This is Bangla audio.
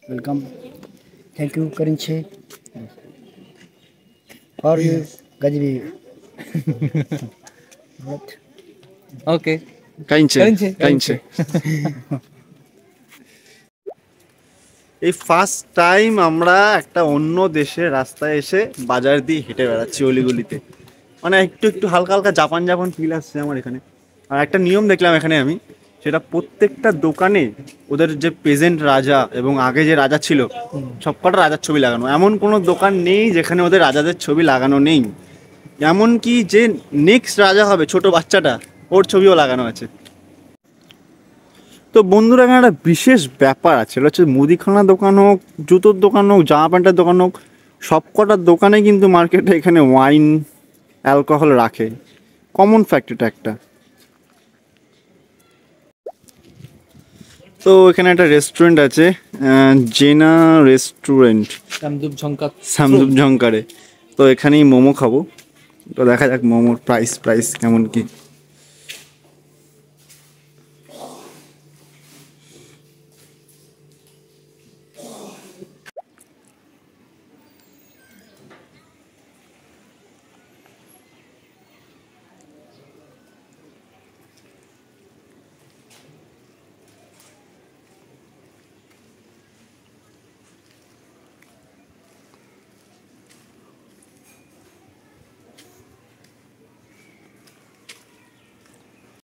Welcome. Thank you, Karinche. How are you, Gajbi? What? ওকে কাইনছে কাইনছে এই ফার্স্ট টাইম আমরা একটা অন্য দেশের রাস্তায় এসে বাজার দিয়ে হেঁটে বেড়াচ্ছি অলিগলিতে, মানে একটু একটু হালকা হালকা জাপান জাপান ফিল আসছে আমার এখানে। আর একটা নিয়ম দেখলাম এখানে আমি, সেটা প্রত্যেকটা দোকানে ওদের যে প্রেজেন্ট রাজা এবং আগে যে রাজা ছিল সবকটা রাজার ছবি লাগানো, এমন কোনো দোকান নেই যেখানে ওদের রাজাদের ছবি লাগানো নেই। এমনকি যে নেক্সট রাজা হবে ছোট বাচ্চাটা, ওর ছবিও লাগানো আছে। তো বন্ধুরা এখানে একটা বিশেষ ব্যাপার আছে, এটা হচ্ছে মুদিখানা দোকান হোক, জুতোর দোকান হোক, জামা প্যান্টের দোকান হোক, সবকটার দোকানে কিন্তু মার্কেটে এখানে ওয়াইন অ্যালকোহল রাখে। কমন ফ্যাক্ট এটা একটা। তো এখানে একটা রেস্টুরেন্ট আছে, জেনা রেস্টুরেন্ট, সামদুপ ঝংকারে। তো এখানেই মোমো খাবো। তো দেখা যাক মোমোর প্রাইস কেমন কি।